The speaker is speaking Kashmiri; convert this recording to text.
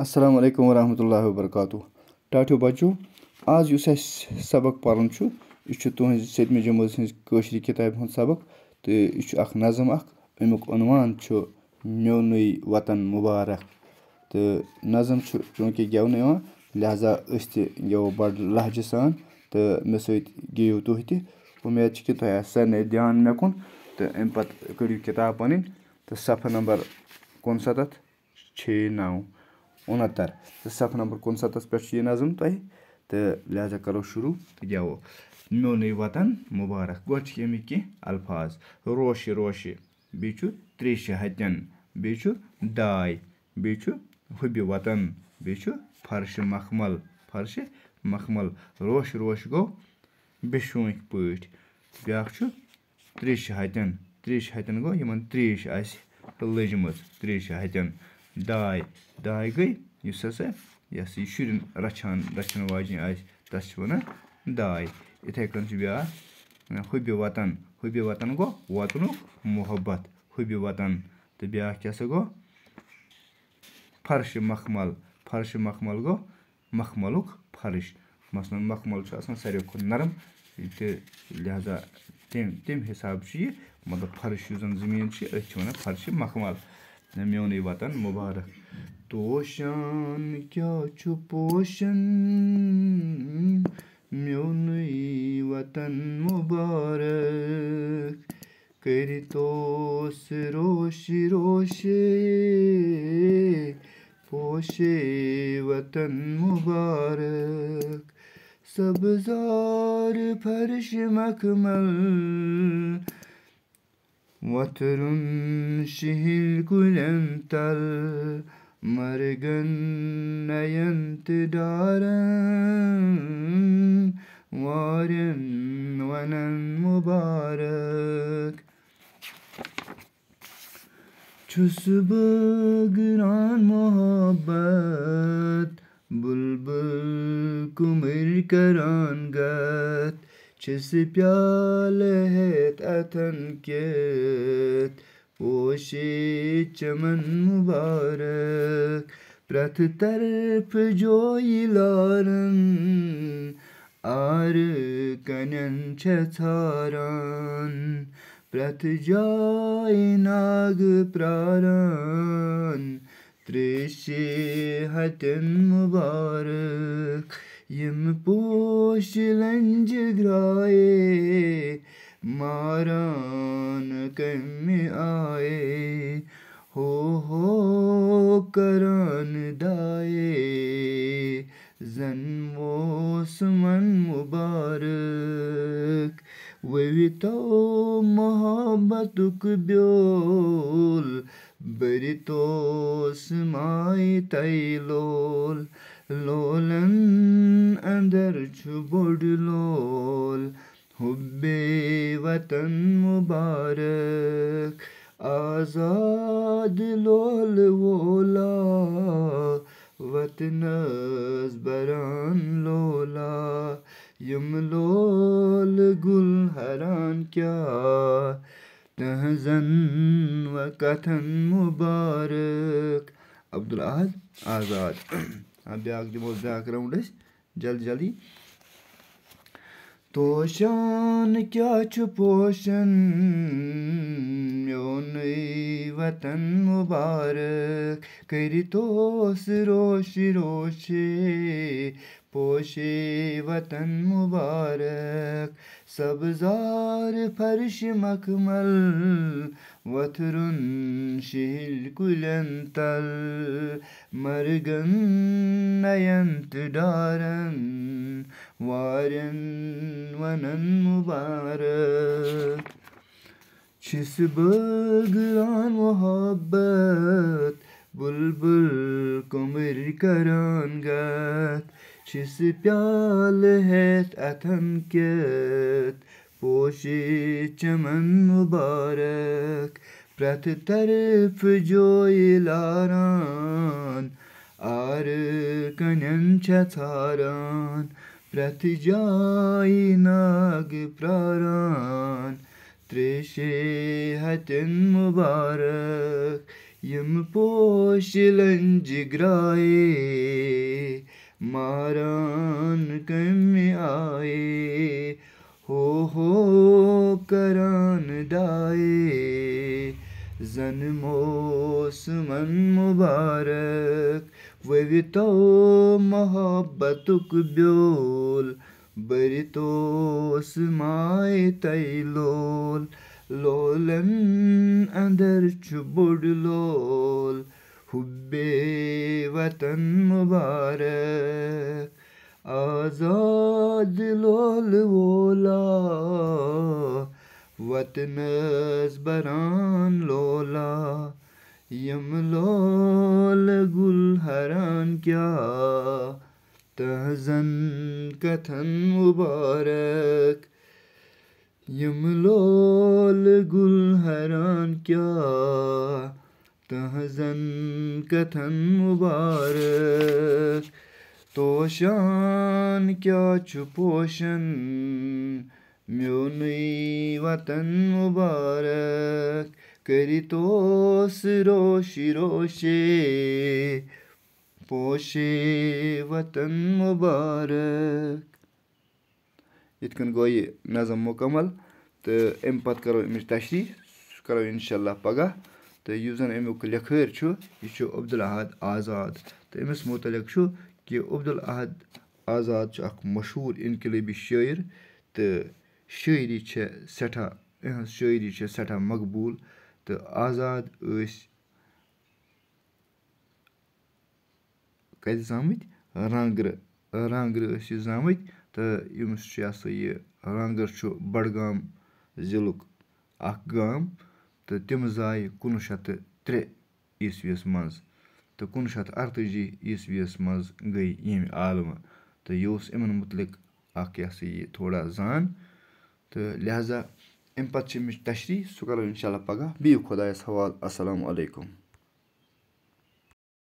السلام علیکم ورحمۃ اللہ وبرکاتہ ٹاٹھیو بچو آز یُس اَسہِ سبق پَرُن چھُ یہِ چھُ تُہٕنٛزِ 7مہِ جمٲژ ہٕنٛز کٲشرِ کِتابہِ ہُنٛد سبق تہٕ یہِ چھُ اکھ نظم اکھ اَمیُک عنوان چھُ میونُے وطن مُبارک تہٕ نظم چھُ چوٗنٛکہِ گٮ۪ونہٕ یِوان لہذا أسۍ تہِ گٮ۪وو بَڑٕ لہجہِ سان تہٕ مےٚ سۭتۍ گیٚیِو تُہۍ تہِ اُمید چھِ کہِ تۄہہِ آسہِ سارنٕے دیان مےٚ کُن تہٕ اَمہِ پَتہٕ کٔڑِو کِتاب پَنٕنۍ تہٕ صفحہٕ نمبر 69 تہٕ صفحہٕ نمبر 69 پٮ۪ٹھ چھُ یہِ نظم تۄہہِ تہٕ لہذا کَرو شروٗع تہٕ گٮ۪وو میونُے وطن مُبارک گۄڈٕ چھِ اَمِکۍ کینٛہہ الفاظ روشہِ روشہِ بیٚیہِ چھُ ترٛیشہِ ہَتٮ۪ن بیٚیہِ چھُ داے بیٚیہِ چھُ حُبہِ وطن بیٚیہِ چھُ فرشہِ مخمل روشہِ روشہِ گوٚو بےٚ شوٗنٛکۍ پٲٹھۍ بیٛاکھ چھُ ترٛیشہِ ہَتٮ۪ن گوٚو یِمن ترٛیش آسہِ لٔجمٕژ ترٛیشہِ ہَتٮ۪ن داے گٔے یُس ہسا یہِ شُرٮ۪ن رَچھن واجیٚنۍ آسہِ تَتھ چھِ وَنان داے یِتھَے کٔنۍ چھُ بیٛاکھ حُبہِ وطن گوٚو وطنُک محبت حُبہِ وطن تہٕ بیٛاکھ کیٛاہ سا گوٚو فرشہِ مخمل گوٚو مخملُک فرٕش مثلاً مخمل چھُ آسان ساروی کھۄتہٕ نرم تہٕ لہذا تَمہِ حِسابہٕ چھُ یہِ مطلب فرٕش یُس زَن زٔمیٖن چھِ أتھۍ چھِ وَنان فرشہِ مخمل میونُے وطن مُبارک توشان کیٛاہ چھُ پوشن میونُے وطن مُبارک کٔرۍتوس روشہِ روشے پوشے وطن مُبارک سبزار فرش مخمل وۄتھرُن شِہِلۍ کُلٮ۪ن تل مرگن نَین تہٕ ڈارن وارٮ۪ن وَنن مُبارک چھُس بٲگران محبت بُلبُل کُمٕرۍ کران گَتھ چھِس پیالہٕ ہٮ۪تھ اَتھن کٮ۪تھ پوشے چمن مُبارک پرٛٮ۪تھ طرفہٕ جویہِ لارن آرٕ کَنٮ۪ن چھےٚ ژھاران پرٛٮ۪تھ جایہِ ناگہٕ پرٛاران ترٛیشہِ ہَتٮ۪ن مُبارک یِم پوشہٕ لنٛجہِ درٛایے ماران کَمہِ آیے ہو کران دایے زن موسمن مُبارک ؤوِتو محبتُک بیول بٔرِتوس مایہِ تَے لولن انٛدر چھُ بوٚڑ لول حُبے وطن مُبارک آزاد لولہٕ وولا وطنس بران لولا یِم لولہٕ گُلہران کیٛاہ تٕہنٛزن کتھن مُبارک عبدالاحد آزاد بیٛاکھ دِمو بیٛاکھ راوُنٛڈ أسۍ جلدی توشان کیٛاہ چھُ پوشن میونُے وطن مُبارک کٔرۍتوس روشہِ روشے پوشے وطن مُبارک سبزار فرشہِ مخمل وۄتھرُن شِہِلۍ کُلٮ۪ن تل مرگن نَین تہٕ ڈارن وارٮ۪ن وَنن مُبارک چھِس بٲگران محبت بُلبُل کُمٕرۍ کران گَتھ چھِس پیالہٕ ہٮ۪تھ اَتھن کٮ۪تھ پوشے چمن مُبارک پرٛٮ۪تھ طرفہٕ جویہِ لاران آرٕ کَنٮ۪ن چھےٚ ژھاران پرٛٮ۪تھ جایہِ ناگہٕ پرٛاران ترٛیشے ہَتٮ۪ن مُبارک یِم پوشہِ لنٛجہِ گرٛایے ماران کَمہِ آیے ہو کران ڈایے زن موسمن مُبارک ؤوِتو محبتُک بیول بٔرِتوس ماے تَے لول لولن انٛدر چھُ بوٚڑ لول حُبے وطن مُبارک آزاد لولہٕ وولا وطنس بران لولا یِم لولہٕ گُلہران کیٛاہ تہنٛزن کتھن مُبارک یِم لولہٕ گُلہران کیٛاہ تہنٛزن کتھن مُبارک توشان کیٛاہ چھُ پوشن میونُے وطن مُبارک کٔرِتوس روشی روشے پوشے وطن مُبارک. یِتھ کٔنۍ گوٚو یہِ نظم مُکمل تہٕ اَمہِ پَتہٕ کَرو اَمِچ تشریح سُہ کَرو اِنشاء اللہ پگاہ تہٕ یُس زَن اَمیُک لیکھٲرۍ چھُ یہِ چھُ عبدالاحد آزاد تہٕ أمِس مُتعلق چھُ کہِ عبدالاحد آزاد چھُ اکھ مشہوٗر اِنقلٲبی شٲعر تہٕ شٲعری چھےٚ سٮ۪ٹھاہ یِہٕنٛز شٲعری چھےٚ سٮ۪ٹھاہ مقبوٗل تہٕ آزاد ٲسۍ کَتہِ زامٕتۍ رانٛگرٕ ٲسۍ یہِ زامٕتۍ تہٕ ییٚمِس چھُ یہِ ہسا یہِ رانٛگٕر چھُ بڈگام ضِلعُک اکھ گام تہٕ تِم زایہِ 1903 عیٖسویَس منٛز تہٕ 1938 عیٖسویَس منٛز گٔے ییٚمہِ عالمہٕ تہٕ یہِ اوس یِمن مُتعلق اکھ یہِ ہسا یہِ تھوڑا زان تہٕ لہذا اَمہِ پَتہٕ چھِ اَمِچ تشریح سُہ کَرو اِنشاء اللہ پگاہ بِہِو خۄدایَس حوالہٕ اَسلامُ علیکُم.